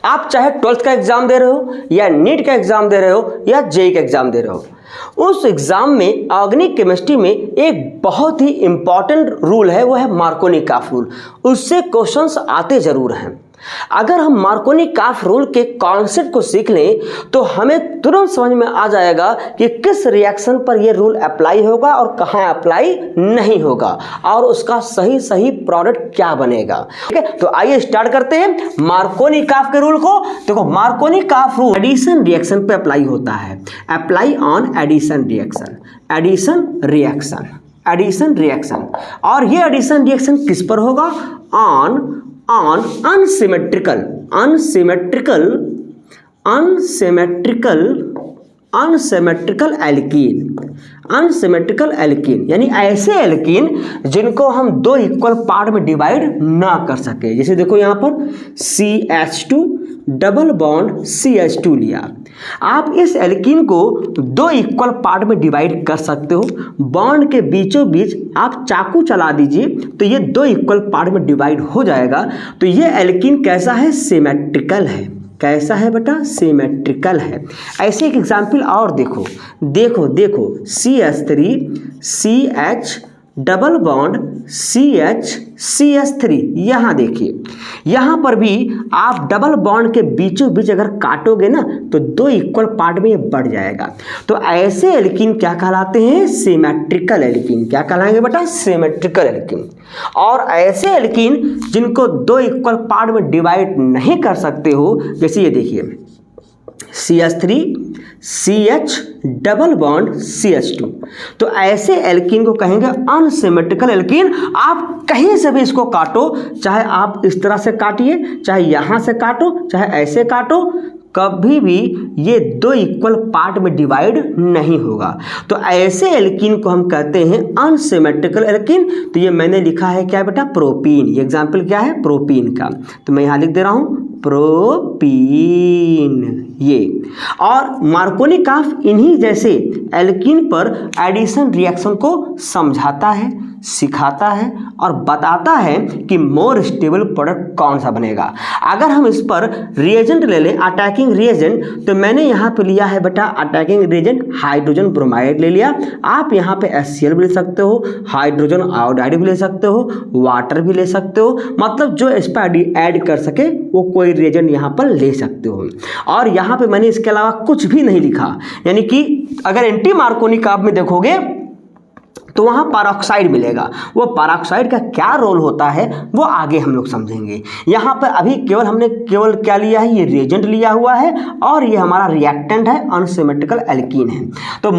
आप चाहे 12th का एग्जाम दे रहे हो या नीट का एग्जाम दे रहे हो या जेई का एग्जाम दे रहे हो, उस एग्जाम में ऑर्गेनिक केमिस्ट्री में एक बहुत ही इंपॉर्टेंट रूल है, वो है मार्कोनी-काफ रूल। उससे क्वेश्चंस आते जरूर हैं। अगर हम मार्कोनी-काफ रूल के कॉन्सेप्ट को सीख लें तो हमें तुरंत समझ में आ जाएगा कि किस रिएक्शन पर यह रूल अप्लाई होगा और कहाँ अप्लाई नहीं होगा और उसका सही प्रोडक्ट क्या बनेगा। ठीक है, तो आइए स्टार्ट करते हैं मार्कोनी-काफ के रूल को। देखो, मार्कोनी-काफ रूल एडिशन रिएक्शन पे अप्लाई होता है। Apply on addition reaction, addition reaction. और ये एडिशन रिएक्शन किस पर होगा? ऑन अनसिमेट्रिकल एल्कीन, यानी ऐसे एल्कीन जिनको हम दो इक्वल पार्ट में डिवाइड ना कर सके। जैसे देखो यहाँ पर CH2 डबल बॉन्ड CH2 लिया, आप इस एल्कीन को दो इक्वल पार्ट में डिवाइड कर सकते हो। बॉन्ड के बीचों बीच आप चाकू चला दीजिए तो ये दो इक्वल पार्ट में डिवाइड हो जाएगा। तो ये एल्कीन कैसा है? सिमेट्रिकल है। कैसा है बेटा? सिमेट्रिकल है। ऐसे एक एग्जाम्पल और देखो CH3 CH double bond CH3। यहाँ देखिए, यहाँ पर भी आप डबल बॉन्ड के बीचों बीच अगर काटोगे ना तो दो इक्वल पार्ट में ये बढ़ जाएगा। तो ऐसे एल्कीन क्या कहलाते हैं? Symmetrical alkene. क्या कहलाएंगे बेटा? Symmetrical alkene. और ऐसे एल्कीन जिनको दो इक्वल पार्ट में डिवाइड नहीं कर सकते हो, जैसे ये देखिए CH3 CH double bond CH2, तो ऐसे एल्कीन को कहेंगे अनसिमेट्रिकल एल्कीन। आप कहीं से भी इसको काटो, चाहे आप इस तरह से काटिए, चाहे यहाँ से काटो, चाहे ऐसे काटो, कभी भी ये दो इक्वल पार्ट में डिवाइड नहीं होगा। तो ऐसे एल्कीन को हम कहते हैं अनसिमेट्रिकल एल्कीन। तो ये मैंने लिखा है क्या बेटा? प्रोपीन। ये एग्जाम्पल क्या है? प्रोपीन का। तो मैं यहाँ लिख दे रहा हूँ प्रोपीन। ये और मार्कोनी-काफ इन्हीं जैसे एल्कीन पर एडिशन रिएक्शन को समझाता है, सिखाता है और बताता है कि मोर स्टेबल प्रोडक्ट कौन सा बनेगा। अगर हम इस पर रिएजेंट ले लें, अटैकिंग रिएजेंट, तो मैंने यहाँ पे लिया है बेटा अटैकिंग रिएजेंट हाइड्रोजन ब्रोमाइड ले लिया। आप यहाँ पे HCl भी ले सकते हो, हाइड्रोजन आयोडाइड भी ले सकते हो, वाटर भी ले सकते हो, मतलब जो इस पर ऐड कर सके वो कोई रिएजेंट यहाँ पर ले सकते हो। और यहाँ पे मैंने इसके अलावा कुछ भी नहीं लिखा, यानी कि अगर एंटी मार्कोनी-काफ में देखोगे तो वहाँ पैरोक्साइड मिलेगा। वो पैरोक्साइड का क्या रोल होता है वो आगे हम लोग समझेंगे। यहाँ पर अभी हमने केवल क्या लिया है? ये रिएजेंट लिया हुआ है और ये हमारा रिएक्टेंट है, अनसिमेट्रिकल एल्कीन है। तो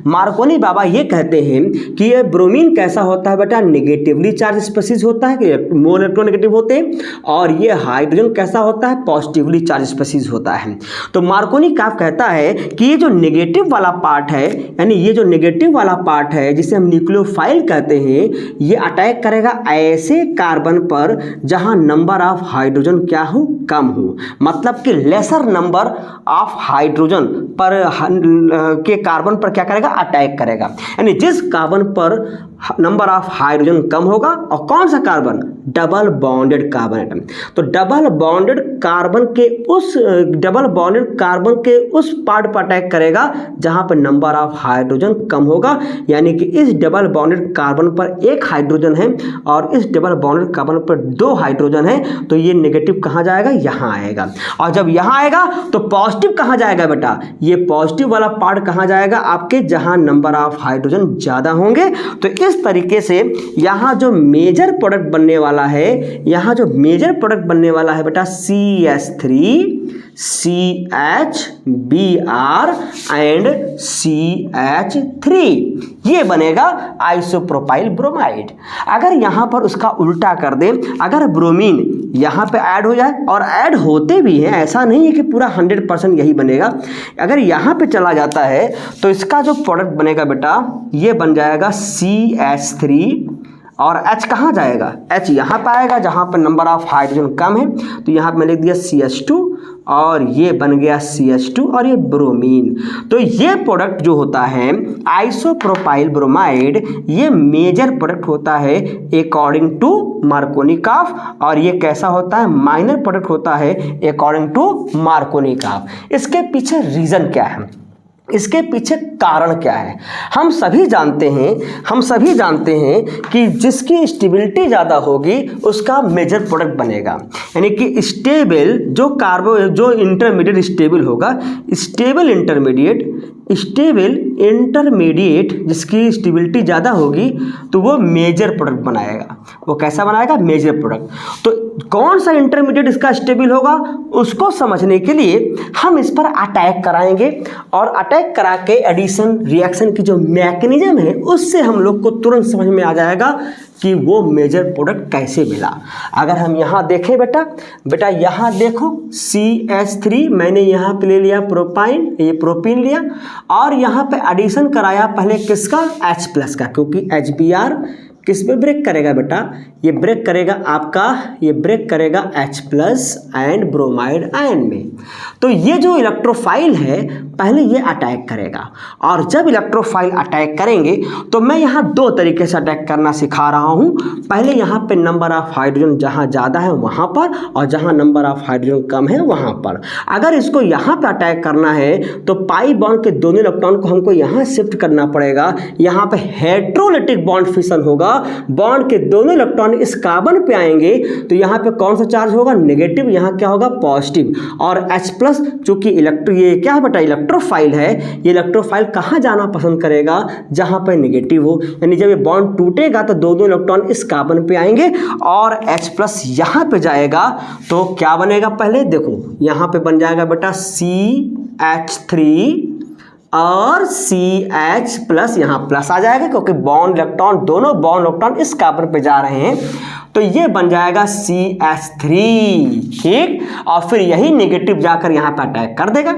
मार्कोनी बाबा ये कहते हैं कि ये ब्रोमीन कैसा होता है बेटा? नेगेटिवली चार्ज स्पीशीज होता है, कि मोल इलेक्ट्रोनेगेटिव होते हैं। और ये हाइड्रोजन कैसा होता है? पॉजिटिवली चार्ज स्पीशीज होता है। तो मार्कोनी-काफ कहता है कि ये जो नेगेटिव वाला पार्ट है, यानी ये जो नेगेटिव वाला पार्ट है जिसे हम न्यूक्लियोफाइल कहते हैं, ये अटैक करेगा ऐसे कार्बन पर जहां नंबर ऑफ हाइड्रोजन क्या हो? कम हो। मतलब कि लेसर नंबर ऑफ हाइड्रोजन पर के कार्बन पर क्या करेगा? अटैक करेगा। यानी जिस कार्बन पर नंबर ऑफ हाइड्रोजन कम होगा, और कौन सा carbon? Double bonded carbon atom. तो डबल बॉन्डेड कार्बन के उस पार्ट पर अटैक करेगा जहां पर नंबर ऑफ हाइड्रोजन कम होगा। यानी कि इस डबल बॉन्डेड कार्बन पर एक हाइड्रोजन है और इस डबल बॉन्डेड कार्बन पर दो हाइड्रोजन है, तो ये नेगेटिव कहाँ जाएगा? यहाँ आएगा। और जब यहाँ आएगा तो पॉजिटिव कहाँ जाएगा बेटा? ये पॉजिटिव वाला पार्ट कहाँ जाएगा? आपके जहां नंबर ऑफ हाइड्रोजन ज्यादा होंगे। तो इस तरीके से यहाँ जो मेजर प्रोडक्ट बनने वाला है, बेटा CH3 CHBr एंड CH3, ये बनेगा आइसोप्रोपाइल ब्रोमाइड। अगर यहाँ पर उसका उल्टा कर दें, अगर ब्रोमीन यहाँ पे ऐड हो जाए, और ऐड होते भी हैं, ऐसा नहीं है कि पूरा 100% यही बनेगा। अगर यहाँ पे चला जाता है तो इसका जो प्रोडक्ट बनेगा बेटा, ये बन जाएगा CH3 और H कहाँ जाएगा? H यहाँ पर आएगा जहाँ पर नंबर ऑफ हाइड्रोजन कम है, तो यहाँ पर मैंने लिख दिया CH2 और ये बन गया CH2 और ये ब्रोमीन। तो ये प्रोडक्ट जो होता है आइसोप्रोपाइल ब्रोमाइड, ये मेजर प्रोडक्ट होता है अकॉर्डिंग टू मार्कोनिकॉफ, और ये कैसा होता है, माइनर प्रोडक्ट होता है अकॉर्डिंग टू मार्कोनिकॉफ। इसके पीछे रीजन क्या है, इसके पीछे कारण क्या है? हम सभी जानते हैं कि जिसकी स्टेबिलिटी ज़्यादा होगी उसका मेजर प्रोडक्ट बनेगा, यानी कि स्टेबल जो इंटरमीडिएट स्टेबल होगा, स्टेबल इंटरमीडिएट जिसकी स्टेबिलिटी ज़्यादा होगी तो वो मेजर प्रोडक्ट बनाएगा। वो कैसा बनाएगा, मेजर प्रोडक्ट। तो कौन सा इंटरमीडिएट इसका स्टेबल होगा, उसको समझने के लिए हम इस पर अटैक कराएंगे, और अटैक करा के एडिशन रिएक्शन की जो मैकेनिज्म है उससे हम लोग को तुरंत समझ में आ जाएगा कि वो मेजर प्रोडक्ट कैसे मिला। अगर हम यहाँ देखें बेटा यहाँ देखो CH3 मैंने यहाँ पे ले लिया प्रोपाइन, ये प्रोपीन लिया, और यहाँ पे एडिशन कराया पहले किसका, H+ का, क्योंकि HBr किस पे ब्रेक करेगा बेटा, ये ब्रेक करेगा H+ एंड ब्रोमाइड आयन में। तो ये जो इलेक्ट्रोफाइल है पहले ये अटैक करेगा, और जब इलेक्ट्रोफाइल अटैक करेंगे तो मैं यहाँ दो तरीके से अटैक करना सिखा रहा हूँ। पहले यहाँ पे नंबर ऑफ हाइड्रोजन जहाँ ज़्यादा है वहाँ पर, और जहाँ नंबर ऑफ हाइड्रोजन कम है वहाँ पर। अगर इसको यहाँ पे अटैक करना है तो पाई बॉन्ड के दोनों इलेक्ट्रॉन को हमको यहाँ शिफ्ट करना पड़ेगा। यहाँ पे हेट्रोलिटिक बॉन्ड फिशन होगा, बॉन्ड के दोनों इलेक्ट्रॉन इस कार्बन पे आएंगे तो यहाँ पे कौन सा चार्ज होगा, नेगेटिव, यहाँ क्या होगा, पॉजिटिव। और H+ चूंकि ये क्या है बेटा, इलेक्ट्रोफाइल है, ये इलेक्ट्रोफाइल कहाँ जाना पसंद करेगा, जहाँ पे नेगेटिव हो, यानी जब ये बॉन्ड टूटेगा तो दोनों इलेक्ट्रॉन इस कार्बन पे आएंगे और H+ यहाँ पे जाएगा तो क्या बनेगा, पहले देखो यहाँ पे बन जाएगा बेटा CH3 और CH+ यहाँ प्लस आ जाएगा, क्योंकि दोनों बॉन्ड इलेक्ट्रॉन इस कार्बन पे जा रहे हैं, तो ये बन जाएगा CH3, ठीक। और फिर यही नेगेटिव जाकर यहाँ पे अटैक कर देगा।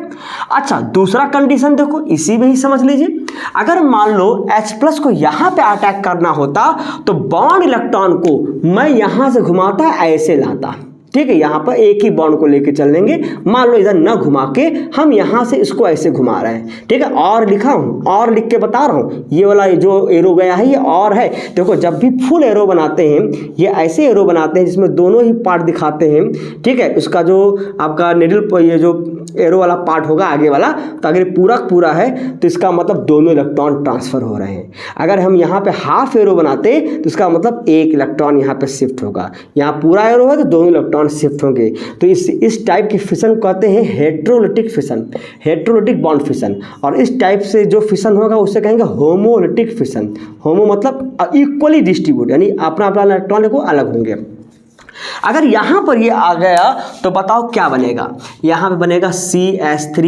अच्छा, दूसरा कंडीशन देखो, इसी में ही समझ लीजिए, अगर मान लो H+ को यहाँ पे अटैक करना होता तो बॉन्ड इलेक्ट्रॉन को मैं यहाँ से घुमाता ऐसे लाता, ठीक है, यहाँ पर एक ही बॉन्ड को लेके चल लेंगे। मान लो इधर न घुमा के हम यहाँ से इसको ऐसे घुमा रहे हैं, ठीक है, और लिखा हूँ, और लिख के बता रहा हूँ, ये वाला जो एरो गया है ये और है। देखो जब भी फुल एरो बनाते हैं ये ऐसे एरो बनाते हैं जिसमें दोनों ही पार्ट दिखाते हैं, ठीक है। इसका जो आपका निडल, ये जो एरो वाला पार्ट होगा आगे वाला, तो अगर पूरा है तो इसका मतलब दोनों इलेक्ट्रॉन ट्रांसफर हो रहे हैं। अगर हम यहाँ पे हाफ एरो बनाते तो इसका मतलब एक इलेक्ट्रॉन यहाँ पे शिफ्ट होगा। यहाँ पूरा एरो है तो दोनों इलेक्ट्रॉन शिफ्ट होंगे। तो इस टाइप की फिशन कहते हैं heterolytic fission, heterolytic bond fission. और इस टाइप से जो फिशन होगा उसे कहेंगे होमोलिटिक फिशन। होमो मतलब इक्वली डिस्ट्रीब्यूट, यानी अपना अपना इलेक्ट्रॉन को अलग होंगे। अगर यहाँ पर ये आ गया तो बताओ क्या बनेगा, यहाँ पे बनेगा CH3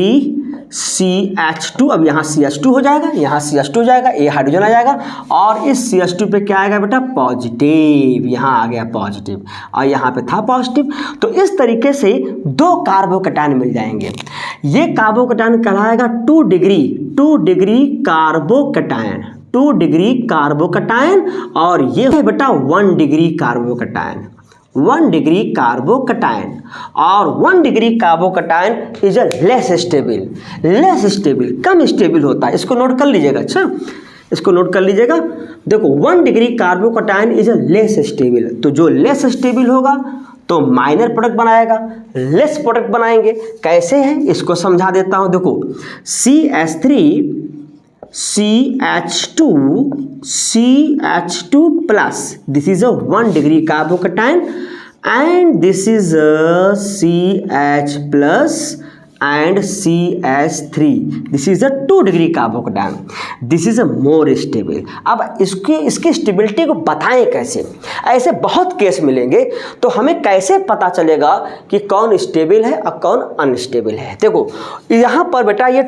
CH2, अब यहाँ CH2 हो जाएगा, यहाँ CH2 हो जाएगा, ये हाइड्रोजन आ जाएगा, और इस CH2 पे क्या आएगा बेटा, पॉजिटिव, यहाँ आ गया पॉजिटिव, और यहाँ पे था पॉजिटिव। तो इस तरीके से दो कार्बोकैटायन मिल जाएंगे। ये कार्बोकैटायन कहलाएगा 2 डिग्री कार्बोकैटायन, 2 डिग्री कार्बोकैटायन, और ये है बेटा 1 डिग्री कार्बोकैटायन, 1 डिग्री कार्बोकैटायन। और 1 degree carbocation is a less stable, come stable होता है। इसको नोट कर लीजिएगा, अच्छा इसको नोट कर लीजिएगा। देखो 1 degree carbocation is a less stable, तो जो लेस स्टेबल होगा तो माइनर प्रोडक्ट बनाएगा, लेस प्रोडक्ट बनाएंगे। कैसे है इसको समझा देता हूँ। देखो CH3 CH2 plus, this is a 1 degree carbocation, and this is a CH plus and CH3, this is a 2 degree carbocation, this is a more stable। अब इसकी स्टेबिलिटी को बताएं कैसे, ऐसे बहुत केस मिलेंगे, तो हमें कैसे पता चलेगा कि कौन स्टेबल है और कौन अनस्टेबल है। देखो यहाँ पर बेटा ये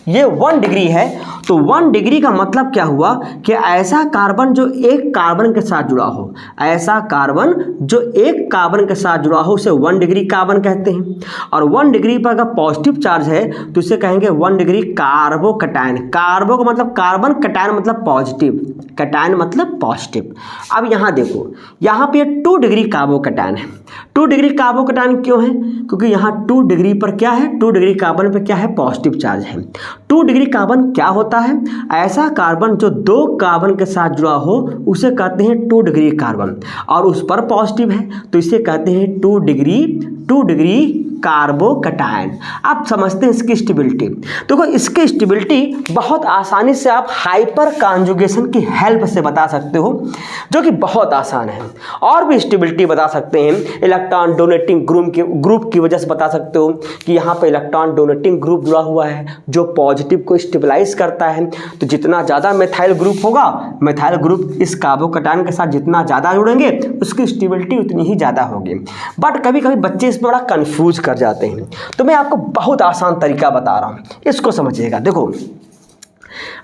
1 डिग्री है, तो 1 डिग्री का मतलब क्या हुआ कि ऐसा कार्बन जो एक कार्बन के साथ जुड़ा हो, ऐसा कार्बन जो एक कार्बन के साथ जुड़ा हो उसे 1 डिग्री कार्बन कहते हैं। और 1 डिग्री पर अगर पॉजिटिव चार्ज है तो इसे कहेंगे 1 डिग्री कार्बोकैटायन। कार्बो का मतलब कार्बन, कैटायन मतलब पॉजिटिव, कैटायन मतलब पॉजिटिव। अब यहाँ देखो, यहाँ पे 2 डिग्री कार्बोकैटायन है। 2 डिग्री कार्बोकैटायन क्यों है? क्योंकि यहाँ 2 डिग्री पर क्या है, 2 डिग्री कार्बन पर क्या है, पॉजिटिव चार्ज है। 2 डिग्री कार्बन क्या होता है? ऐसा कार्बन जो 2 कार्बन के साथ जुड़ा हो उसे कहते हैं 2 डिग्री कार्बन, और उस पर पॉजिटिव है तो इसे कहते हैं 2 डिग्री कार्बोकैटायन। आप समझते हैं इसकी स्टेबिलिटी। देखो इसकी स्टेबिलिटी बहुत आसानी से आप हाइपर कॉन्जुगेशन की हेल्प से बता सकते हो, जो कि बहुत आसान है। और भी स्टेबिलिटी बता सकते हैं, इलेक्ट्रॉन डोनेटिंग ग्रुप की वजह से बता सकते हो कि यहाँ पर इलेक्ट्रॉन डोनेटिंग ग्रुप जुड़ा हुआ है जो पॉजिटिव को स्टेबलाइज करता है। तो जितना ज़्यादा मेथाइल ग्रुप होगा, मेथाइल ग्रुप इस कार्बोकैटायन के साथ जितना ज़्यादा जुड़ेंगे उसकी स्टेबिलिटी उतनी ही ज़्यादा होगी। बट कभी कभी बच्चे इसमें बड़ा कन्फ्यूज कर जाते हैं, तो मैं आपको बहुत आसान तरीका बता रहा हूँ, इसको समझिएगा। देखो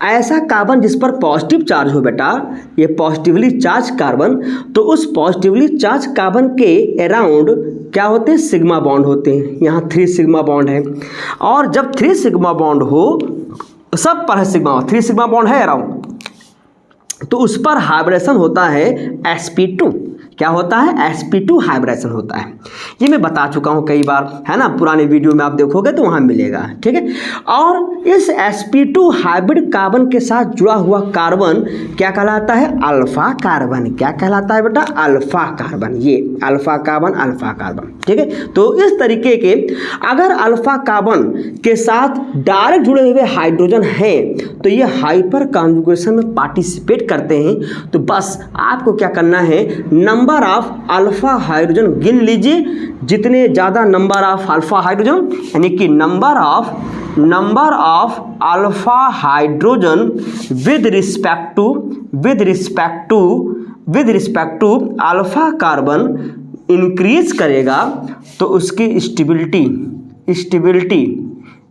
ऐसा कार्बन जिस पर पॉजिटिव चार्ज हो बेटा, ये पॉजिटिवली चार्ज कार्बन, तो उस पॉजिटिवली चार्ज कार्बन के अराउंड क्या होते हैं, सिग्मा बॉन्ड होते हैं। यहाँ 3 सिग्मा बॉन्ड है, और जब 3 सिग्मा बॉन्ड हो, सब पर है सिग्मा, 3 सिग्मा बॉन्ड है अराउंड, तो उस पर हाइब्रिडेशन होता है sp2। क्या होता है? sp2 हाइब्रिडेशन होता है। ये मैं बता चुका हूँ कई बार, है ना, पुराने वीडियो में आप देखोगे तो वहाँ मिलेगा, ठीक है। और इस sp2 हाइब्रिड कार्बन के साथ जुड़ा हुआ कार्बन क्या कहलाता है? Alpha carbon. क्या कहलाता है बेटा? Alpha carbon. ये अल्फा कार्बन, अल्फा कार्बन, ठीक है। तो इस तरीके के अगर अल्फा कार्बन के साथ डायरेक्ट जुड़े हुए हाइड्रोजन है तो ये हाइपर कॉन्जुगेशन में पार्टिसिपेट करते हैं। तो बस आपको क्या करना है, नंबर ऑफ अल्फा हाइड्रोजन गिन लीजिए। जितने ज़्यादा नंबर ऑफ अल्फा हाइड्रोजन, यानी कि number of alpha hydrogen with respect to alpha carbon increase करेगा तो उसकी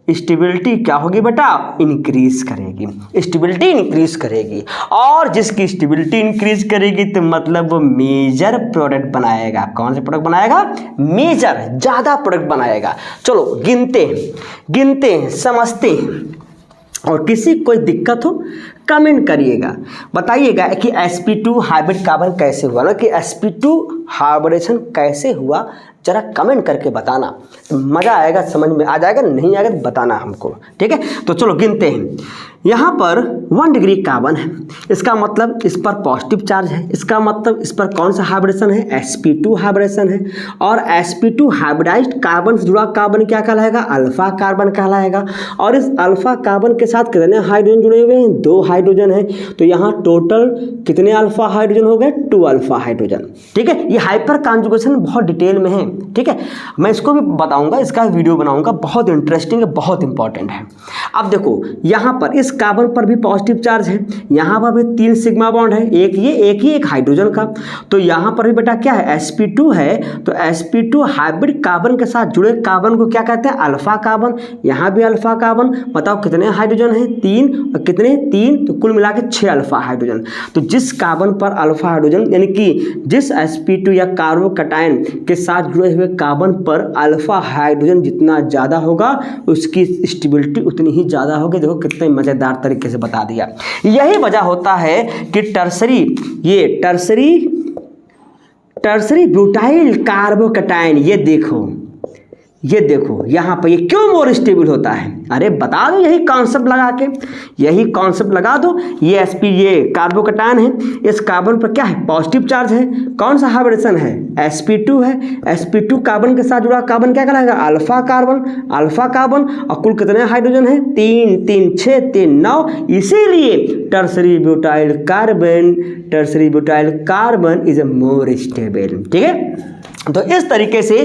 स्टेबिलिटी क्या होगी बेटा? इंक्रीज करेगी। स्टेबिलिटी इंक्रीज करेगी, और जिसकी स्टेबिलिटी इंक्रीज करेगी तो मतलब वो मेजर प्रोडक्ट बनाएगा। कौन से प्रोडक्ट बनाएगा? मेजर, ज़्यादा प्रोडक्ट बनाएगा। चलो गिनते हैं, समझते हैं, और किसी कोई दिक्कत हो कमेंट करिएगा, बताइएगा कि sp2 हाइब्रिड कार्बन कैसे हुआ ना, कि sp2 हाइब्रिडेशन कैसे हुआ, जरा कमेंट करके बताना, तो मज़ा आएगा, समझ में आ जाएगा। नहीं आएगा तो बताना हमको, ठीक है। तो चलो गिनते हैं। यहाँ पर 1 डिग्री कार्बन है, इसका मतलब इस पर पॉजिटिव चार्ज है, इसका मतलब इस पर कौन सा हाइब्रिडेशन है? sp2 हाइब्रिडेशन है। और sp2 हाइब्रिडाइज्ड कार्बन से जुड़ा कार्बन क्या कहलाएगा? अल्फा कार्बन कहलाएगा। और इस अल्फा कार्बन के साथ कितने हाइड्रोजन जुड़े हुए हैं? 2 हाइड्रोजन है। तो यहाँ टोटल कितने अल्फा हाइड्रोजन हो गए? 2 अल्फा हाइड्रोजन, ठीक है। ये हाइपर कॉन्जुगेशन बहुत डिटेल में है, ठीक है। मैं इसको भी बताऊंगा, इसका वीडियो बनाऊंगा, बहुत इंटरेस्टिंग है, बहुत इंपॉर्टेंट है। अब देखो यहाँ पर इस कार्बन पर भी पॉजिटिव चार्ज है, यहाँ पर भी 3 सिग्मा बॉन्ड है, एक हाइड्रोजन का। तो यहाँ पर भी बेटा क्या है? sp2 है। तो sp2 हाइब्रिड कार्बन के साथ जुड़े कार्बन को क्या कहते हैं? Alpha carbon. यहाँ भी अल्फा कार्बन। बताओ कितने हाइड्रोजन हैं? 3, और कितने? 3, तो कुल मिला के 6 अल्फा हाइड्रोजन। तो जिस कार्बन पर अल्फा हाइड्रोजन, यानी कि जिस sp2 या कार्बोकैटायन के साथ जुड़े हुए कार्बन पर अल्फा हाइड्रोजन जितना ज़्यादा होगा उसकी स्टेबिलिटी उतनी ही ज़्यादा होगी। देखो कितने मज़ेदार तरीके से बता दिया। यही वजह होता है कि टर्सरी ब्यूटाइल कार्बोकैटायन, ये देखो यहाँ पर ये क्यों मोर स्टेबल होता है? अरे बता दो, यही कॉन्सेप्ट लगा दो। ये कार्बोकैटायन है, इस कार्बन पर क्या है? पॉजिटिव चार्ज है। कौन सा हाइब्रिडेशन है? sp2 है। sp2 कार्बन के साथ जुड़ा कार्बन क्या कहलाएगा? Alpha carbon. और कुल कितने हाइड्रोजन है? 3, 6, 3, 9। इसीलिए tertiary butyl carbon is more stable, ठीक है। तो इस तरीके से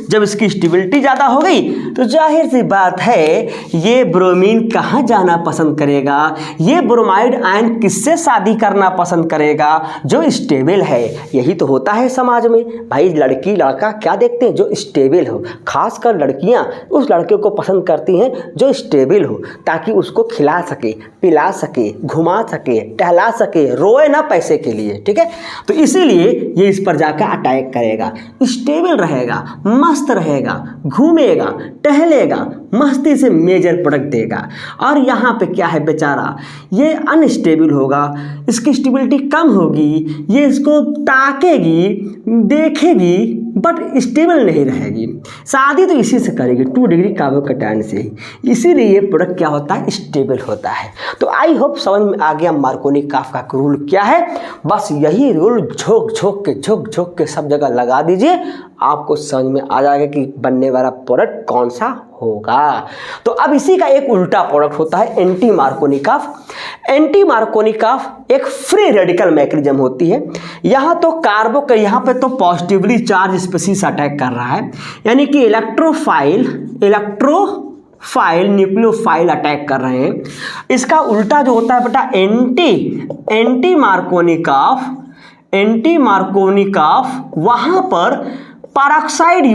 जब इसकी स्टेबिलिटी ज़्यादा हो गई तो जाहिर सी बात है ये ब्रोमीन कहाँ जाना पसंद करेगा? ये ब्रोमाइड आयन किससे शादी करना पसंद करेगा? जो स्टेबल है। यही तो होता है समाज में भाई, लड़की लड़का क्या देखते हैं? जो स्टेबल हो। खासकर लड़कियाँ उस लड़के को पसंद करती हैं जो स्टेबल हो, ताकि उसको खिला सके, पिला सके, घुमा सके, टहला सके, रोए ना पैसे के लिए, ठीक है। तो इसीलिए ये इस पर जाकर अटैक करेगा। स्टेबल रहेगा, मस्त रहेगा, घूमेगा, टहलेगा, मस्ती से मेजर प्रोडक्ट देगा। और यहाँ पे क्या है बेचारा, ये अनस्टेबल होगा, इसकी स्टेबिलिटी कम होगी, ये इसको ताकेगी, देखेगी, बट स्टेबल नहीं रहेगी। शादी तो इसी से करेगी, 2 डिग्री कार्बोकैटायन से ही, इसीलिए ये प्रोडक्ट क्या होता है, स्टेबल होता है। तो आई होप समझ में आ गया मार्कोनी-काफका का रूल क्या है। बस यही रूल झोंक झोंक के सब जगह लगा दीजिए, आपको समझ में आ जाएगा कि बनने वाला प्रोडक्ट कौन सा होगा। तो अब इसी का एक उल्टा प्रोडक्ट होता है एंटी मार्कोनी-काफ। एंटी मार्कोनी-काफ एक फ्री रेडिकल मैकेनिज्म होती है। यहाँ तो कार्बो के यहाँ पे तो पॉजिटिवली चार्ज स्पीशीज अटैक कर रहा है, यानी कि इलेक्ट्रोफाइल न्यूक्लियोफाइल अटैक कर रहे हैं। इसका उल्टा जो होता है बेटा एंटी मार्कोनी-काफ, वहाँ पर पैरोक्साइड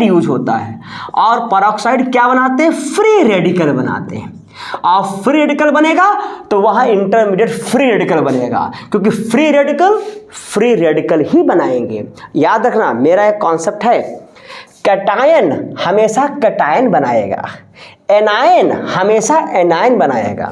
यूज होता है, और पैरोक्साइड क्या बनाते हैं, फ्री रेडिकल बनाते हैं। और फ्री रेडिकल बनेगा तो वहां इंटरमीडिएट फ्री रेडिकल बनेगा, क्योंकि फ्री रेडिकल ही बनाएंगे। याद रखना, मेरा एक कॉन्सेप्ट है, कैटायन हमेशा कैटायन बनाएगा, एनायन हमेशा एनायन बनाएगा।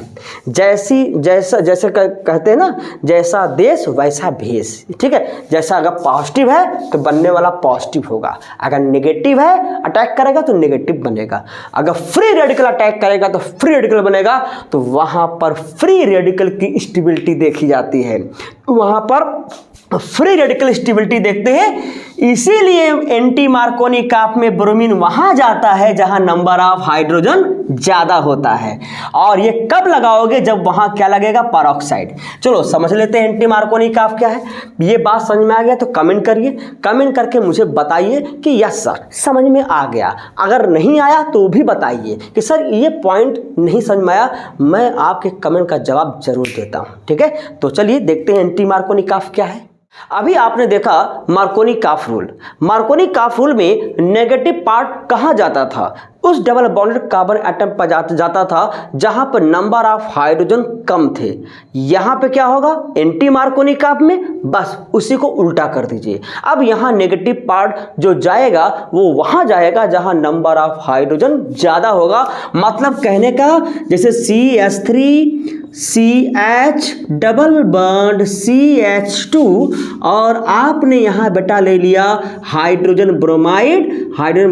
जैसे कहते हैं ना, जैसा देश वैसा भेष, ठीक है। जैसा अगर पॉजिटिव है तो बनने वाला पॉजिटिव होगा, अगर नेगेटिव है अटैक करेगा तो नेगेटिव बनेगा, अगर फ्री रेडिकल अटैक करेगा तो फ्री रेडिकल बनेगा। तो वहाँ पर फ्री रेडिकल की स्टेबिलिटी देखी जाती है, वहाँ पर फ्री रेडिकल स्टेबिलिटी देखते हैं। इसीलिए एंटी मार्कोनी-काफ में ब्रोमीन वहां जाता है जहां नंबर ऑफ हाइड्रोजन ज्यादा होता है। और ये कब लगाओगे, जब वहां क्या लगेगा, पैरोक्साइड। चलो समझ लेते हैं एंटी मार्कोनी-काफ क्या है। ये बात समझ में आ गया तो कमेंट करिए, कमेंट करके मुझे बताइए कि यस सर समझ में आ गया। अगर नहीं आया तो भी बताइए कि सर ये पॉइंट नहीं समझ में आया, मैं आपके कमेंट का जवाब जरूर देता हूँ, ठीक है। तो चलिए देखते हैं एंटी मार्कोनी-काफ क्या है। अभी आपने देखा मार्कोनी-काफ रूल। मार्कोनी-काफ रूल में नेगेटिव पार्ट कहाँ जाता था, उस डबल बॉन्डेड कार्बन एटम पर जाता था जहां पर नंबर ऑफ हाइड्रोजन कम थे। यहां पे क्या होगा, एंटी मार्कोनी-काफ में बस उसी को उल्टा कर दीजिए। अब यहां नेगेटिव पार्ट जो जाएगा वो वहां जाएगा जहां नंबर ऑफ हाइड्रोजन ज्यादा होगा। मतलब कहने का, जैसे CH3 CH double bond CH2, और आपने यहाँ बेटा ले लिया hydrogen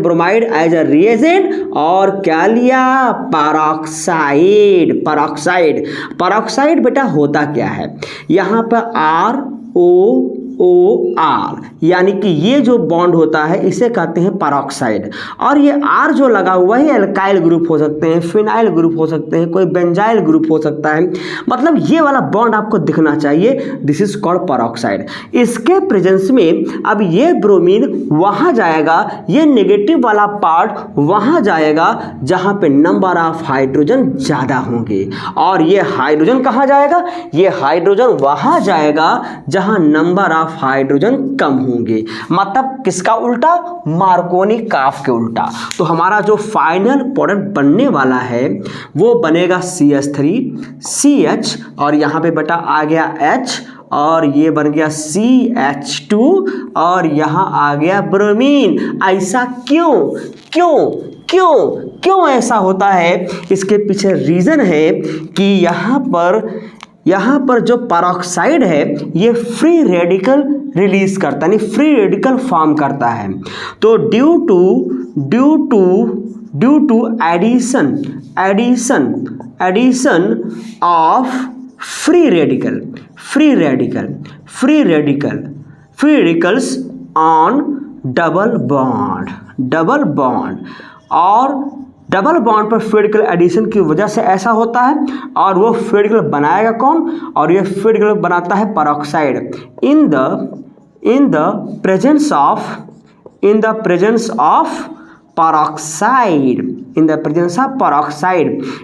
bromide as a reagent, और क्या लिया, पैरोक्साइड बेटा होता क्या है, यहाँ पर ROOR, यानी कि ये जो बॉन्ड होता है इसे कहते हैं पैरोक्साइड। और ये R जो लगा हुआ है एल्काइल ग्रुप हो सकते हैं, फिनाइल ग्रुप हो सकते हैं, कोई बेंजाइल ग्रुप हो सकता है। मतलब ये वाला बॉन्ड आपको दिखना चाहिए, दिस इज कॉल्ड पैरोक्साइड। इसके प्रेजेंस में अब ये ब्रोमीन वहां जाएगा, ये नेगेटिव वाला पार्ट वहां जाएगा जहां पे नंबर ऑफ हाइड्रोजन ज्यादा होंगे। और ये हाइड्रोजन कहाँ जाएगा, ये हाइड्रोजन वहां जाएगा जहां नंबर ऑफ हाइड्रोजन कम होंगे। मतलब किसका उल्टा, मार्कोनी-काफ के उल्टा। तो हमारा जो फाइनल प्रोडक्ट बनने वाला है वो बनेगा CH3CH, और यहाँ पे बेटा आ गया H, और ये बन गया CH2, और यहाँ आ गया ब्रोमीन। ऐसा क्यों ऐसा होता है, इसके पीछे रीजन है कि यहाँ पर जो पैरोक्साइड है ये फ्री रेडिकल रिलीज करता है, यानी फ्री रेडिकल फॉर्म करता है। तो due to addition of free radicals on double bond, और डबल बॉन्ड पर फ्री रेडिकल एडिशन की वजह से ऐसा होता है। और वो फ्री रेडिकल बनाएगा कौन, और ये फ्री रेडिकल बनाता है peroxide in the presence of peroxide.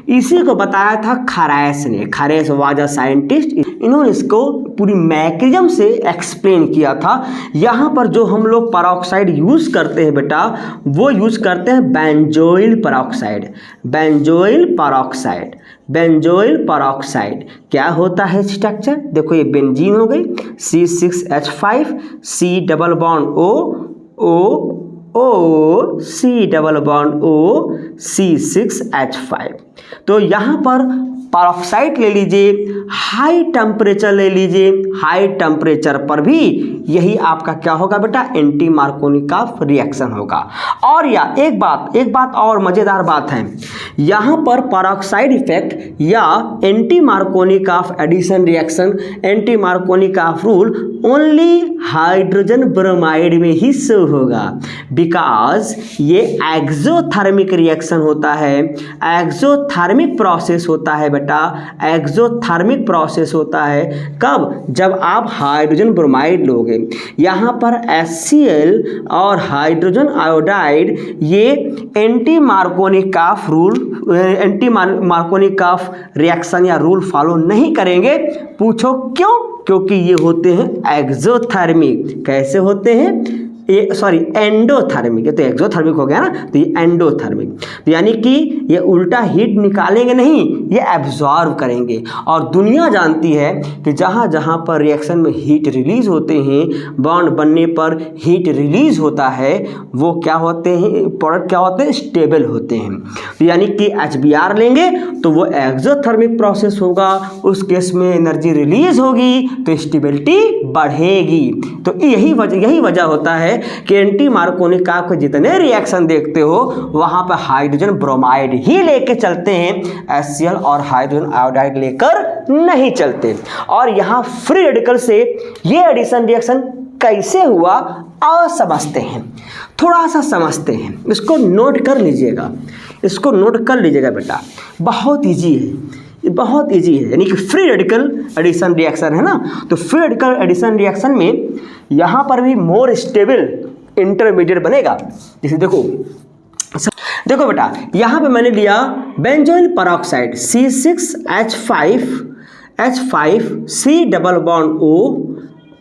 इसी को बताया था खरैस वाज अ साइंटिस्ट। इन्होंने इसको पूरी मैकेनिज्म से एक्सप्लेन किया था। यहाँ पर जो हम लोग पैरोक्साइड यूज करते हैं बेटा, वो यूज करते हैं बेंजोइल पैरोक्साइड। क्या होता है स्ट्रक्चर, देखो ये बेंजीन हो गई, C6H5, C double bond O O C double bond O C6H5। तो यहाँ पर पेरोक्साइड ले लीजिए, हाई टेम्परेचर ले लीजिए, हाई टेम्परेचर पर भी यही आपका क्या होगा बेटा, एंटी मार्कोनिकॉफ रिएक्शन होगा। और या एक बात और मज़ेदार बात है, यहाँ पर पेरोक्साइड इफेक्ट या anti Markovnikov addition reaction, anti Markovnikov rule only hydrogen bromide में ही शो होगा, बिकॉज ये एक्सोथर्मिक रिएक्शन होता है, एक्सोथर्मिक प्रोसेस होता है बेटा, एक्सोथर्मिक प्रोसेस होता है। कब? जब आप हाइड्रोजन ब्रोमाइड लोगे। यहाँ पर HCl और हाइड्रोजन आयोडाइड ये anti Markovnikov rule, anti Markovnikov reaction या रूल फॉलो नहीं करेंगे। पूछो क्यों? क्योंकि ये होते हैं एक्सोथर्मिक। कैसे होते हैं? ये सॉरी एंडोथर्मिक, ये तो एक्सोथर्मिक हो गया ना, तो ये एंडोथर्मिक, तो यानी कि ये उल्टा हीट निकालेंगे नहीं, ये एब्जॉर्व करेंगे। और दुनिया जानती है कि जहाँ जहाँ पर रिएक्शन में हीट रिलीज होते हैं, बॉन्ड बनने पर हीट रिलीज होता है, वो क्या होते हैं, प्रोडक्ट क्या होते हैं, स्टेबल होते हैं। तो यानी कि HBr लेंगे तो वो एक्सोथर्मिक प्रोसेस होगा, उस केस में एनर्जी रिलीज होगी तो स्टेबिलिटी बढ़ेगी। तो यही वजह होता है कि एंटी मार्कोनिकॉफ के जितने रिएक्शन देखते हो वहां पर हाइड्रोजन ब्रोमाइड ही लेके चलते हैं, HCl और हाइड्रोजन आयोडाइड लेकर नहीं चलते। और यहाँ फ्री रेडिकल से ये एडिशन रिएक्शन कैसे हुआ और समझते हैं, थोड़ा सा समझते हैं, इसको नोट कर लीजिएगा, इसको नोट कर लीजिएगा बेटा, बहुत ईजी है, ये बहुत ईजी है। यानी कि फ्री रेडिकल एडिशन रिएक्शन है ना, तो फ्री रेडिकल एडिशन रिएक्शन में यहाँ पर भी मोर स्टेबल इंटरमीडिएट बनेगा। जैसे देखो बेटा, यहाँ पे मैंने लिया benzoyl peroxide C6H5 C double bond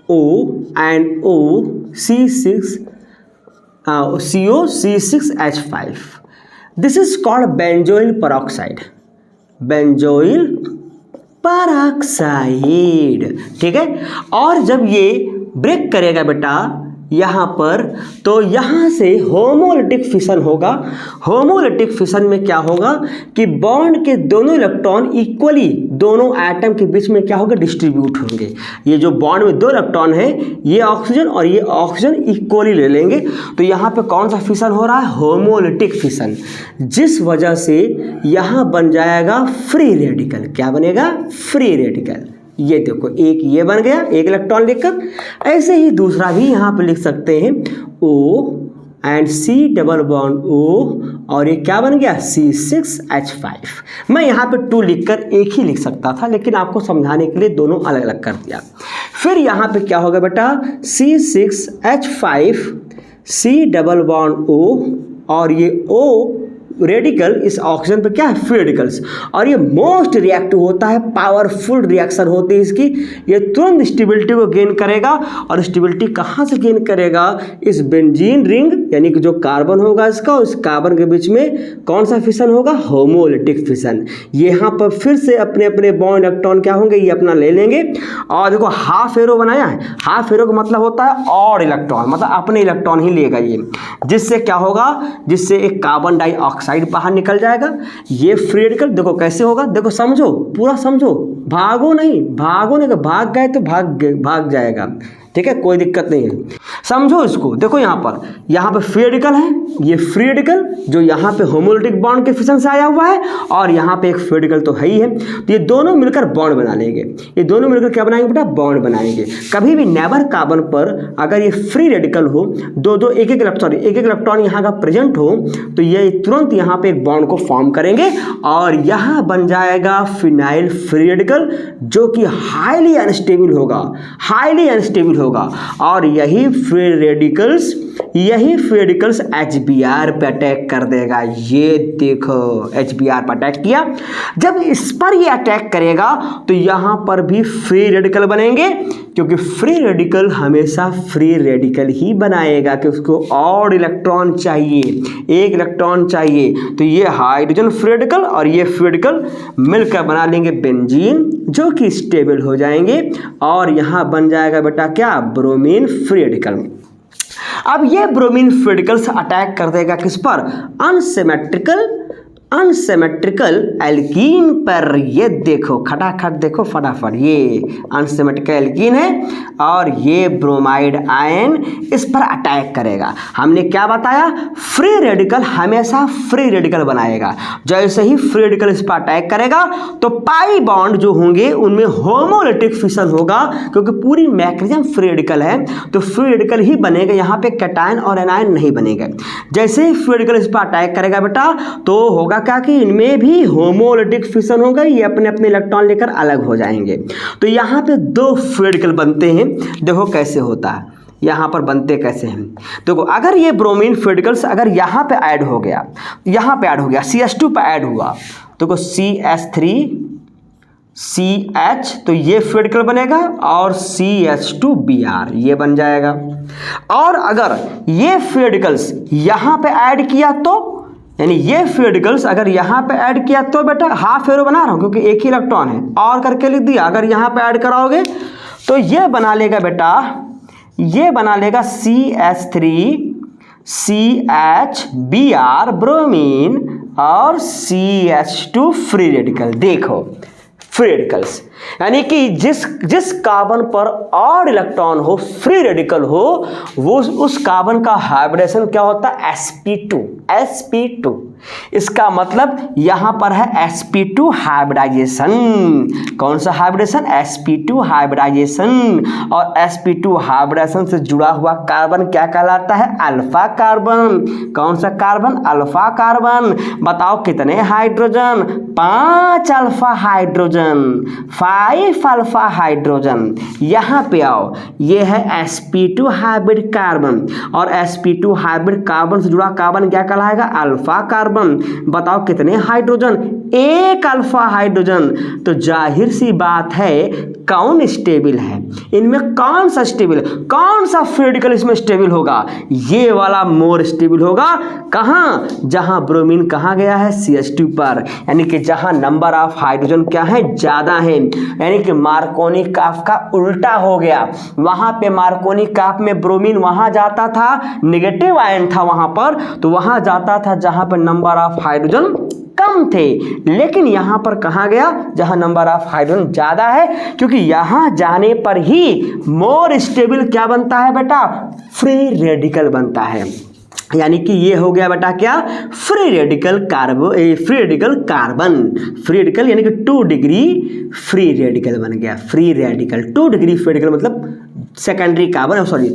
O and O C6H5। This is called benzoyl peroxide, benzoyl peroxide, ठीक है। और जब ये ब्रेक करेगा बेटा यहाँ पर, तो यहाँ से होमोलिटिक फिशन होगा। होमोलिटिक फिशन में क्या होगा कि बॉन्ड के दोनों इलेक्ट्रॉन इक्वली दोनों एटम के बीच में क्या होगा, डिस्ट्रीब्यूट होंगे। ये जो बॉन्ड में दो इलेक्ट्रॉन है, ये ऑक्सीजन और ये ऑक्सीजन इक्वली ले लेंगे, तो यहाँ पे कौन सा फिशन हो रहा है, होमोलिटिक फिशन, जिस वजह से यहाँ बन जाएगा फ्री रेडिकल। क्या बनेगा, फ्री रेडिकल। ये देखो, एक ये बन गया, एक इलेक्ट्रॉन लेकर। ऐसे ही दूसरा भी यहाँ पे लिख सकते हैं, O and C double bond O, और ये क्या बन गया, C6H5। मैं यहाँ पे 2 लिखकर एक ही लिख सकता था, लेकिन आपको समझाने के लिए दोनों अलग अलग कर दिया। फिर यहाँ पे क्या होगा बेटा, C6H5 C double bond O, और ये O रेडिकल इस ऑक्सीजन पे क्या है, फ्री रेडिकल्स, और ये मोस्ट रिएक्टिव होता है, पावरफुल रिएक्शन होती है इसकी। ये तुरंत स्टेबिलिटी को गेन करेगा, और स्टेबिलिटी कहाँ से गेन करेगा, इस बेंजीन रिंग यानी कि जो कार्बन होगा इसका, उस कार्बन के बीच में कौन सा फिशन होगा, होमोलिटिक फिशन। यहाँ पर फिर से अपने अपने बॉन्ड इलेक्ट्रॉन क्या होंगे, ये अपना ले लेंगे। और देखो हाफ एरो बनाया है, हाफ एरो का मतलब होता है और इलेक्ट्रॉन, मतलब अपने इलेक्ट्रॉन ही लेगा ये, जिससे क्या होगा, जिससे एक कार्बन डाइऑक्साइड बाहर निकल जाएगा। ये फ्री रेडिकल देखो कैसे होगा, देखो समझो, पूरा समझो, भागो नहीं, भाग गए तो भाग जाएगा, ठीक है, कोई दिक्कत नहीं है, समझो इसको। देखो यहाँ पर फ्री रेडिकल है, ये फ्री रेडिकल जो यहाँ पे होमोलिटिक बॉन्ड के फिशन से आया हुआ है, और यहाँ पे एक फ्री रेडिकल तो है ही है, तो ये दोनों मिलकर बॉन्ड बना लेंगे। ये दोनों मिलकर क्या बनाएंगे बेटा, बॉन्ड बनाएंगे। कभी भी नेवर कार्बन पर अगर ये फ्री रेडिकल हो, एक एक इलेक्ट्रॉन यहाँ का प्रेजेंट हो, तो ये तुरंत यहाँ पे एक बॉन्ड को फॉर्म करेंगे, और यहाँ बन जाएगा फिनाइल फ्री रेडिकल, जो कि हाईली अनस्टेबल होगा, और यही फ्री रेडिकल्स HBr पे अटैक कर देगा। ये देखो HBr पर अटैक किया, जब इस पर ये अटैक करेगा तो यहाँ पर भी फ्री रेडिकल बनेंगे, क्योंकि फ्री रेडिकल हमेशा फ्री रेडिकल ही बनाएगा कि उसको और इलेक्ट्रॉन चाहिए, एक इलेक्ट्रॉन चाहिए। तो ये हाइड्रोजन फ्री रेडिकल और ये फ्री रेडिकल मिलकर बना लेंगे बेंजीन, जो कि स्टेबल हो जाएंगे, और यहाँ बन जाएगा बेटा क्या, ब्रोमीन फ्री रेडिकल। अब ये ब्रोमीन फ्री रेडिकल्स अटैक कर देगा किस पर, अनसिमेट्रिकल एल्कीन पर। ये देखो खटाखट देखो फटाफट, ये अनसिमेट्रिकल एल्कीन है और ये ब्रोमाइड आयन इस पर अटैक करेगा। हमने क्या बताया, फ्री रेडिकल हमेशा फ्री रेडिकल बनाएगा। जैसे ही फ्री रेडिकल इस पर अटैक करेगा तो पाई बॉन्ड जो होंगे उनमें होमोलिटिक फिशन होगा, क्योंकि पूरी मैकेनिज्म फ्री रेडिकल है तो फ्री रेडिकल ही बनेगा, यहाँ पे कैटायन और एनायन नहीं बनेगा। जैसे ही फ्री रेडिकल इस पर अटैक करेगा बेटा तो होगा क्या कि इनमें भी होमोलिटिक फिशन होगा, ये अपने अपने इलेक्ट्रॉन लेकर अलग हो जाएंगे। तो यहाँ पे दो फ्री रेडिकल बनते हैं, देखो कैसे होता है, यहाँ पर बनते कैसे हैं। देखो अगर ये ब्रोमीन फ्री रेडिकल्स अगर यहाँ पे ऐड हो गया, यहाँ पे ऐड हो गया, CH2 पे ऐड हुआ, देखो CH3CH, तो ये फ्री रेडिकल बनेगा और CH2Br ये बन जाएगा। और अगर ये फ्री रेडिकल्स यहाँ पे ऐड किया तो, यानी ये फ्री रेडिकल्स अगर यहाँ पे ऐड किया तो बेटा हाफ एरो बना रहा हूँ क्योंकि एक ही इलेक्ट्रॉन है, और करके लिख दिया। अगर यहाँ पे ऐड कराओगे तो ये बना लेगा बेटा, ये बना लेगा CH3CHBr ब्रोमीन और CH2 फ्री रेडिकल। देखो फ्री रेडिकल्स यानी कि जिस कार्बन पर ऑड इलेक्ट्रॉन हो, फ्री रेडिकल हो, वो उस कार्बन का हाइब्रिडेशन क्या होता है, sp2। इसका मतलब यहां पर है sp2 हाइब्रिडाइजेशन। कौन सा हाइब्रिडेशन, sp2 हाइब्रिडाइजेशन। और sp2 हाइब्रिडेशन से जुड़ा हुआ कार्बन क्या कहलाता है, अल्फा कार्बन। कौन सा कार्बन, अल्फा कार्बन। बताओ कितने hydrogen, 5 alpha hydrogen, 5 alpha hydrogen. यहाँ पे आओ, ये है sp2 हाइब्रिड कार्बन, और sp2 हाइब्रिड कार्बन से जुड़ा कार्बन क्या कहलाएगा, अल्फा कार्बन। बताओ कितने हाइड्रोजन, 1 अल्फा हाइड्रोजन। तो जाहिर सी बात है कौन स्टेबल है इनमें, कौन सा स्टेबल, कौन सा फ्री रेडिकल इसमें स्टेबल होगा, ये वाला मोर स्टेबल होगा। कहाँ, जहां ब्रोमीन कहाँ गया है, CH2 पर, यानी कि जहां नंबर ऑफ हाइड्रोजन क्या है, ज्यादा है। यानी कि मार्कोनी काफ का उल्टा हो गया। वहां पे मार्कोनी काफ में ब्रोमीन वहां जाता था, नेगेटिव आयन था वहां पर, तो वहां जाता था जहां पर नंबर ऑफ हाइड्रोजन कम थे। लेकिन यहां पर कहां गया, जहां नंबर ऑफ हाइड्रोजन ज्यादा है, क्योंकि यहां जाने पर ही मोर स्टेबल क्या बनता है बेटा, फ्री रेडिकल बनता है। यानी कि ये हो गया बेटा क्या, free radical carbon, free radical यानी कि 2 डिग्री फ्री रेडिकल बन गया। Free radical 2 degree free radical मतलब सेकेंडरी कार्बन, सॉरी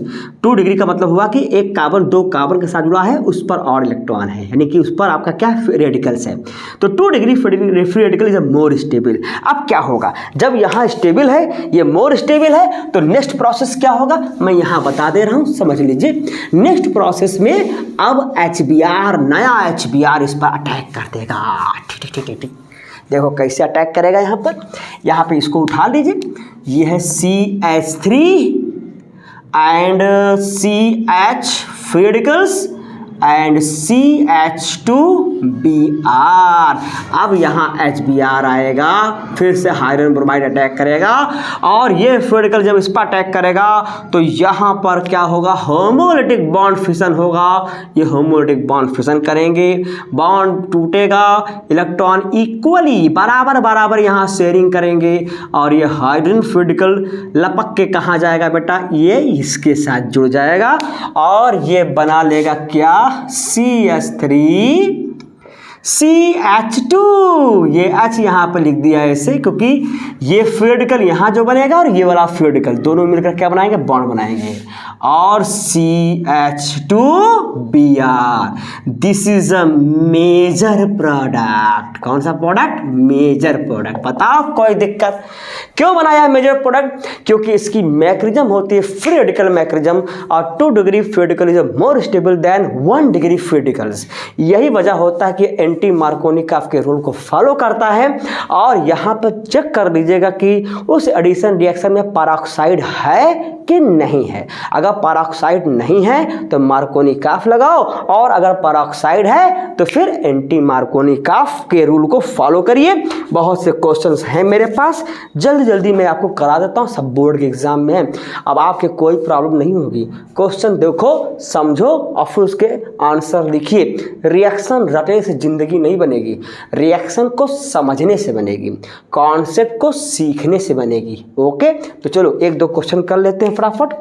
2 डिग्री का मतलब हुआ कि एक कार्बन 2 कार्बन के साथ जुड़ा है, उस पर और इलेक्ट्रॉन है, यानी कि उस पर आपका क्या रेडिकल्स है। तो 2 degree free radical is more stable. अब क्या होगा, जब यहाँ स्टेबल है, ये मोर स्टेबल है, तो नेक्स्ट प्रोसेस क्या होगा मैं यहाँ बता दे रहा हूँ, समझ लीजिए। नेक्स्ट प्रोसेस में अब HBr, नया HBr इस पर अटैक कर देगा। ठीक, देखो कैसे अटैक करेगा। यहाँ पे इसको उठा लीजिए, ये है CH3 and CH free radicals and CH2Br। अब यहाँ HBr आएगा, फिर से हाइड्रोजन ब्रोमाइड अटैक करेगा, और ये फ्री रेडिकल जब इस पर अटैक करेगा तो यहाँ पर क्या होगा, होमोलिटिक बॉन्ड फिशन होगा। ये होमोलिटिक बॉन्ड फिशन करेंगे, बॉन्ड टूटेगा, इलेक्ट्रॉन इक्वली बराबर बराबर यहाँ शेयरिंग करेंगे, और ये हाइड्रोजन फ्री रेडिकल लपक के कहाँ जाएगा बेटा, ये इसके साथ जुड़ जाएगा, और ये बना लेगा क्या, CH3 CH2। ये H यहाँ पर लिख दिया है ऐसे, क्योंकि ये फ्री रेडिकल यहाँ जो बनेगा और ये वाला फ्री रेडिकल दोनों मिलकर क्या बनाएंगे, बॉन्ड बनाएंगे, और CH2Br। This is a major product. कौन सा प्रोडक्ट, मेजर प्रोडक्ट। बताओ कोई दिक्कत, क्यों बनाया मेजर प्रोडक्ट, क्योंकि इसकी मैकेनिज्म होती है फ्री रेडिकल मैकेनिज्म, और 2 degree free radical is more stable then 1 degree free radicals. यही वजह होता है कि एंटी मार्कोनिकॉफ के रूल को फॉलो करता है। और यहाँ पर चेक कर लीजिएगा कि उस एडिशन रिएक्शन में पेरोक्साइड है कि नहीं है। अगर पेरोक्साइड नहीं है तो मार्कोनिकॉफ लगाओ, और अगर पेरोक्साइड है तो फिर एंटी मार्कोनिकॉफ के रूल को फॉलो करिए। बहुत से क्वेश्चंस हैं मेरे पास, जल्दी जल्दी मैं आपको करा देता हूँ, सब बोर्ड के एग्जाम में है। अब आपके कोई प्रॉब्लम नहीं होगी, क्वेश्चन देखो, समझो और फिर उसके आंसर लिखिए। रिएक्शन रटने से जिंदगी नहीं बनेगी, रिएक्शन को समझने से बनेगी, कॉन्सेप्ट को सीखने से बनेगी। ओके, तो चलो एक दो क्वेश्चन कर लेते हैं फटाफट।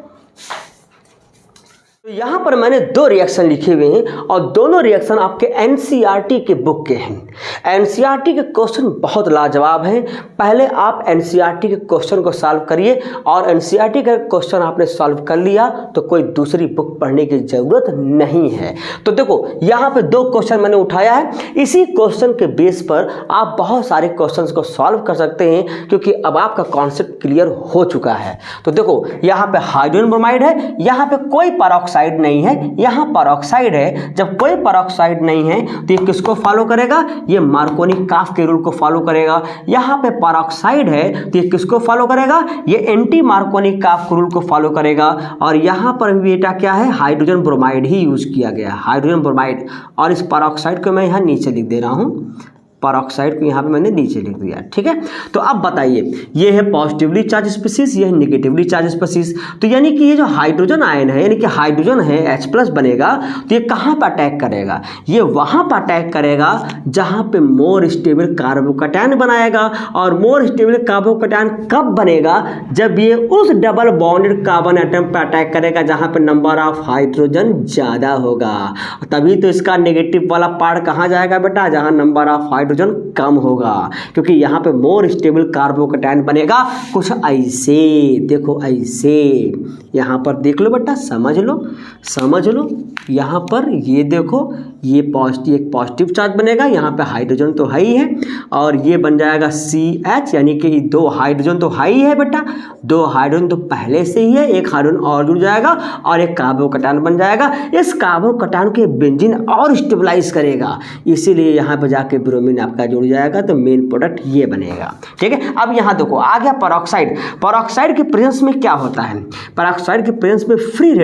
तो यहाँ पर मैंने दो रिएक्शन लिखे हुए हैं और दोनों रिएक्शन आपके एनसीईआरटी के बुक के हैं। एनसीईआरटी के क्वेश्चन बहुत लाजवाब हैं। पहले आप एनसीईआरटी के क्वेश्चन को सॉल्व करिए, और एनसीईआरटी का क्वेश्चन आपने सॉल्व कर लिया तो कोई दूसरी बुक पढ़ने की ज़रूरत नहीं है। तो देखो यहाँ पे दो क्वेश्चन मैंने उठाया है, इसी क्वेश्चन के बेस पर आप बहुत सारे क्वेश्चन को सॉल्व कर सकते हैं, क्योंकि अब आपका कॉन्सेप्ट क्लियर हो चुका है। तो देखो यहाँ पे हाइड्रोजन ब्रोमाइड है, यहाँ पे कोई पेरोक्साइड नहीं है, यहाँ पेरोक्साइड है। जब कोई पेरोक्साइड नहीं है तो ये किसको फॉलो करेगा, ये मार्कोनिकॉफ के रूल को फॉलो करेगा। यहाँ पे पेरोक्साइड है तो ये किसको फॉलो करेगा, ये एंटी मार्कोनिकॉफ के रूल को फॉलो करेगा। और यहाँ पर भी बेटा क्या है, हाइड्रोजन ब्रोमाइड ही यूज किया गया, हाइड्रोजन ब्रोमाइड। और इस पेरोक्साइड को मैं यहाँ नीचे लिख दे रहा हूँ, पेरोक्साइड को यहाँ पे मैंने नीचे लिख दिया, ठीक है। तो अब बताइए, ये है पॉजिटिवली चार्ज स्पीसीज, ये है नेगेटिवली चार्ज स्पीसीज। तो यानी कि ये जो हाइड्रोजन आयन है, यानी कि हाइड्रोजन है H+ बनेगा, तो ये कहाँ पर अटैक करेगा, ये वहाँ पर अटैक करेगा जहाँ पे मोर स्टेबल कार्बोकैटायन बनाएगा। और मोर स्टेबल कार्बोकैटायन कब बनेगा, जब ये उस डबल बॉन्डेड कार्बन एटम पर अटैक करेगा जहाँ पे नंबर ऑफ हाइड्रोजन ज़्यादा होगा। तभी तो इसका नेगेटिव वाला पार्ट कहाँ जाएगा बेटा, जहाँ नंबर ऑफ हाइड्रोजन कम होगा, क्योंकि यहाँ पे मोर स्टेबल कार्बोकैटायन बनेगा कुछ ऐसे। देखो ऐसे, यहाँ पर देख लो बेटा, समझ लो समझ लो। यहाँ पर ये देखो, ये पॉजिटिव, एक पॉजिटिव चार्ज बनेगा, यहाँ पे हाइड्रोजन तो है ही है, और ये बन जाएगा CH, यानी कि दो हाइड्रोजन तो है ही है बेटा, दो हाइड्रोजन तो पहले से ही है, एक हाइड्रोजन और जुड़ जाएगा और एक कार्बोकैटायन बन जाएगा। इस कार्बोकैटायन के बेंजीन और स्टेबलाइज करेगा, इसीलिए यहाँ पर जाके ब्रोमीन आपका जुड़ जाएगा, तो मेन प्रोडक्ट ये बनेगा, ठीक है। अब यहाँ देखो आ गया पेरोक्साइड। पेरोक्साइड के प्रेजेंस में क्या होता है, पेरोक्साइड के प्रेजेंस में फ्री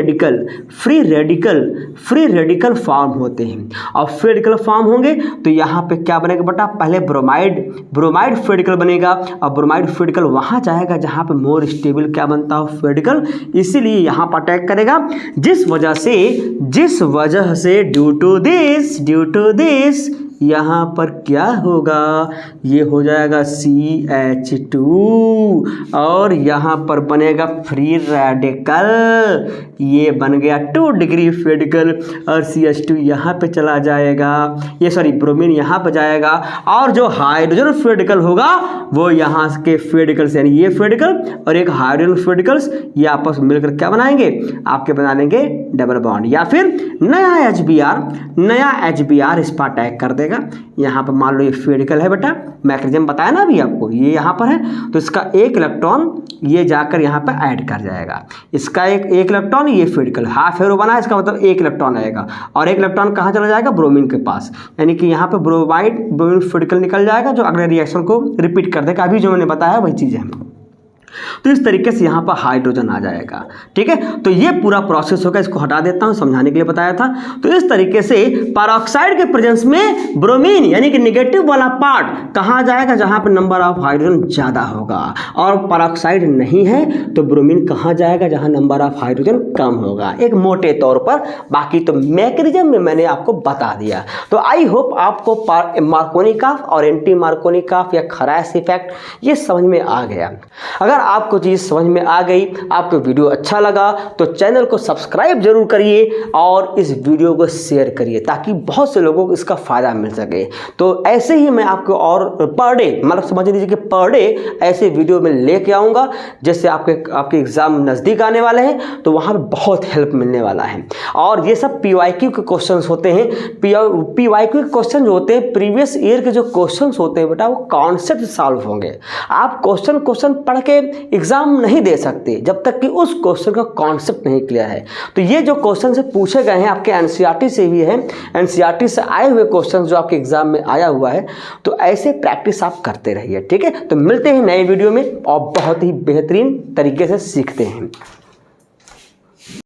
रेडिकल फॉर्म होते हैं। और फ्री रेडिकल फॉर्म होंगे तो यहाँ पे क्या बनेगा बेटा, पहले ब्रोमाइड फ्री रेडिकल बनेगा, और ब्रोमाइड फ्री रेडिकल वहाँ जाएगा जहाँ पे मोर स्टेबल क्या बनता हो, फ्री रेडिकल, इसीलिए यहाँ पर अटैक करेगा। जिस वजह से ड्यू टू दिस यहाँ पर क्या होगा, ये हो जाएगा CH2, और यहाँ पर बनेगा फ्री रेडिकल, ये बन गया 2 डिग्री फ्री रेडिकल, और CH2 यहाँ पे चला जाएगा, ये सॉरी ब्रोमीन यहाँ पे जाएगा, और जो हाइड्रोजन फ्री रेडिकल होगा वो यहाँ के फ्री रेडिकल्स, यानी ये फ्री रेडिकल और एक हाइड्रोजन फ्री रेडिकल्स, ये आपस में मिलकर क्या बनाएंगे, आपके बना लेंगे डबल बॉन्ड, या फिर नया HBr इस पर अटैक कर देगा। यहाँ पर मान लो ये फ्री रेडिकल है बेटा, मैकेनिज्म बताया ना अभी आपको, ये यहाँ पर है, तो इसका एक इलेक्ट्रॉन ये जाकर यहाँ पर ऐड कर जाएगा, इसका एक इलेक्ट्रॉन, ये फ्री रेडिकल हाफ एरो बना है, इसका मतलब एक इलेक्ट्रॉन आएगा, और एक इलेक्ट्रॉन कहाँ चला जाएगा, ब्रोमीन के पास, यानी कि यहाँ पर ब्रोमीन फ्री रेडिकल निकल जाएगा, जो अगले रिएक्शन को रिपीट कर देगा। अभी जो मैंने बताया वही चीज़ है। तो इस तरीके से यहाँ पर हाइड्रोजन आ जाएगा, ठीक है। तो ये पूरा प्रोसेस होगा, इसको हटा देता हूँ, समझाने के लिए बताया था। तो इस तरीके से पेरोक्साइड के प्रेजेंस में ब्रोमीन यानी कि नेगेटिव वाला पार्ट कहाँ जाएगा, जहाँ पर नंबर ऑफ हाइड्रोजन ज़्यादा होगा, और पेरोक्साइड नहीं है तो ब्रोमीन कहाँ जाएगा, जहाँ नंबर ऑफ हाइड्रोजन कम होगा, एक मोटे तौर पर। बाकी तो मैकेनिज्म में मैंने आपको बता दिया। तो आई होप आपको मार्कोनिकॉफ और एंटी मार्कोनिकॉफ या खराइस इफेक्ट ये समझ में आ गया। अगर आपको चीज़ समझ में आ गई, आपको वीडियो अच्छा लगा तो चैनल को सब्सक्राइब जरूर करिए और इस वीडियो को शेयर करिए ताकि बहुत से लोगों को इसका फ़ायदा मिल सके। तो ऐसे ही मैं आपको और पर डे मतलब समझ लीजिए कि पर डे ऐसे वीडियो में लेके आऊँगा। जैसे आपके एग्ज़ाम नज़दीक आने वाले हैं तो वहाँ पर बहुत हेल्प मिलने वाला है। और ये सब PYQ के क्वेश्चन होते हैं। PYQ के क्वेश्चन जो होते हैं प्रीवियस ईयर के जो क्वेश्चन होते हैं बेटा वो कॉन्सेप्ट सॉल्व होंगे। आप क्वेश्चन पढ़ के एग्ज़ाम नहीं दे सकते जब तक कि उस क्वेश्चन का कॉन्सेप्ट नहीं क्लियर है। तो ये जो क्वेश्चन से पूछे गए हैं आपके एनसीईआरटी से भी है, एनसीईआरटी से आए हुए क्वेश्चन जो आपके एग्जाम में आया हुआ है, तो ऐसे प्रैक्टिस आप करते रहिए। ठीक है, तो मिलते हैं नए वीडियो में और बहुत ही बेहतरीन तरीके से सीखते हैं।